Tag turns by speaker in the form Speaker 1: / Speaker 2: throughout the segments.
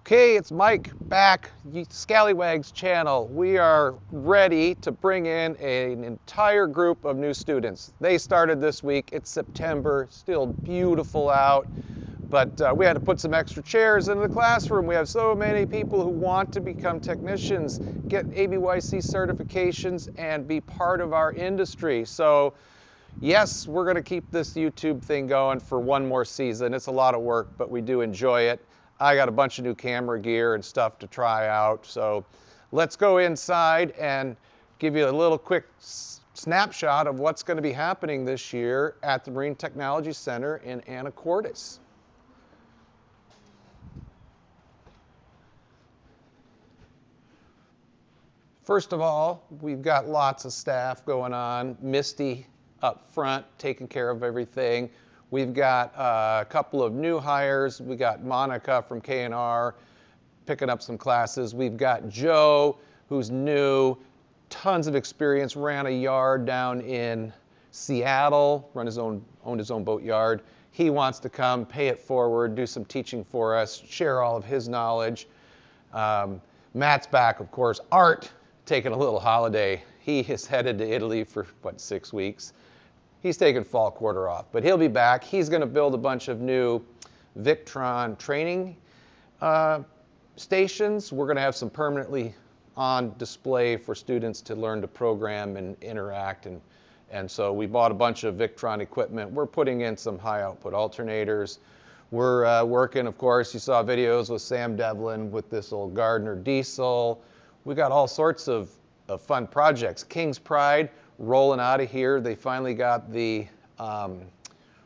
Speaker 1: Okay, it's Mike back, Scallywags channel. We are ready to bring in an entire group of new students. They started this week. It's September, still beautiful out, but we had to put some extra chairs into the classroom. We have so many people who want to become technicians, get ABYC certifications, and be part of our industry. So yes, we're going to keep this YouTube thing going for one more season. It's a lot of work, but we do enjoy it. I got a bunch of new camera gear and stuff to try out. So let's go inside and give you a little quick snapshot of what's going to be happening this year at the Marine Technology Center in Anacortes. First of all, we've got lots of staff going on. Misty up front, taking care of everything. We've got a couple of new hires. We got Monica from K&R picking up some classes. We've got Joe, who's new, tons of experience, ran a yard down in Seattle, owned his own boat yard. He wants to come, pay it forward, do some teaching for us, share all of his knowledge. Matt's back, of course. Art, taking a little holiday. He is headed to Italy for, 6 weeks. He's taking fall quarter off, but he'll be back. He's going to build a bunch of new Victron training stations. We're going to have some permanently on display for students to learn to program and interact. And so we bought a bunch of Victron equipment. We're putting in some high output alternators. We're working, of course, you saw videos with Sam Devlin with this old Gardner diesel. We got all sorts of fun projects. King's Pride rolling out of here. They finally got the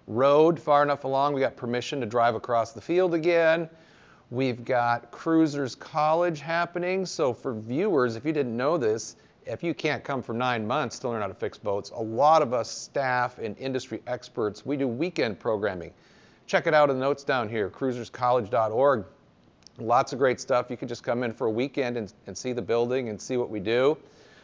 Speaker 1: road far enough along. We got permission to drive across the field again. We've got Cruisers College happening. So for viewers, if you didn't know this, if you can't come for 9 months to learn how to fix boats, a lot of us staff and industry experts, we do weekend programming. Check it out in the notes down here, cruiserscollege.org. Lots of great stuff. You can just come in for a weekend and see the building and see what we do.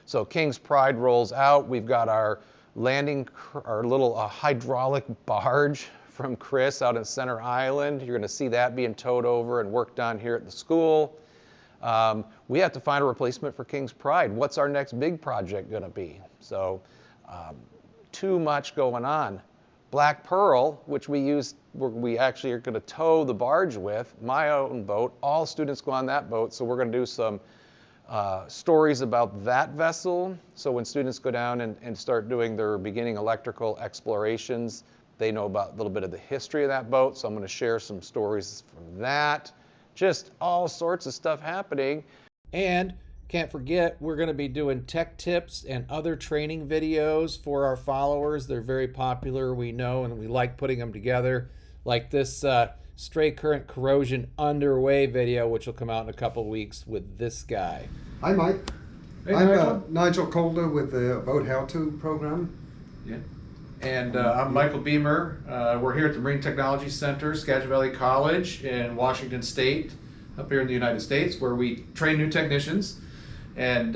Speaker 1: So King's Pride rolls out. We've got our little hydraulic barge from Chris out at Center Island. You're going to see that being towed over and worked on here at the school. We have to find a replacement for King's Pride. What's our next big project going to be? So too much going on. Black Pearl, which we actually are going to tow the barge with, my own boat. All students go on that boat, so we're going to do some stories about that vessel. So when students go down and start doing their beginning electrical explorations, they know about a little bit of the history of that boat. So I'm going to share some stories from that. Just all sorts of stuff happening. And can't forget, we're going to be doing tech tips and other training videos for our followers. They're very popular, we know, and we like putting them together, like this stray current corrosion underway video, which will come out in a couple of weeks with this guy.
Speaker 2: Hi, Mike.
Speaker 3: Hey,
Speaker 2: I'm Nigel Calders with the Boat How To program.
Speaker 3: Yeah. And I'm Michael Beemer. We're here at the Marine Technology Center, Skagit Valley College in Washington State, up here in the United States, where we train new technicians. And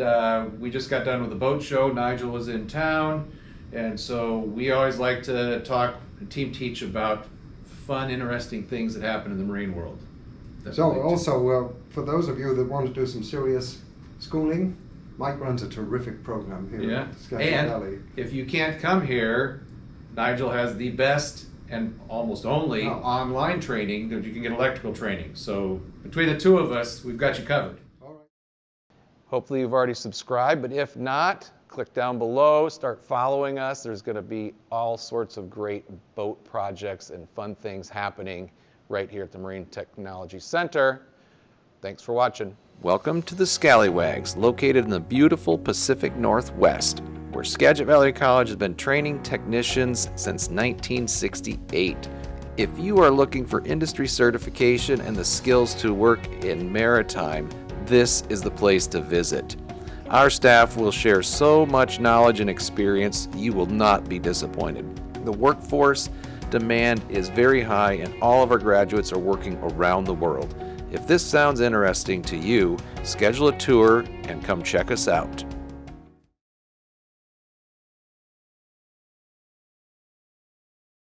Speaker 3: we just got done with the boat show. Nigel was in town. And so we always like to talk and team teach about fun, interesting things that happen in the marine world.
Speaker 2: So also, for those of you that want to do some serious schooling, Mike runs a terrific program here at Skagit Valley.
Speaker 3: If you can't come here, Nigel has the best and almost only online training that you can get electrical training. So between the two of us, we've got you covered.
Speaker 1: Hopefully you've already subscribed, but if not, click down below, start following us. There's going to be all sorts of great boat projects and fun things happening right here at the Marine Technology Center. Thanks for watching. Welcome to the Scallywags, located in the beautiful Pacific Northwest, where Skagit Valley College has been training technicians since 1968. If you are looking for industry certification and the skills to work in maritime, this is the place to visit. Our staff will share so much knowledge and experience, you will not be disappointed. The workforce demand is very high and all of our graduates are working around the world. If this sounds interesting to you, schedule a tour and come check us out.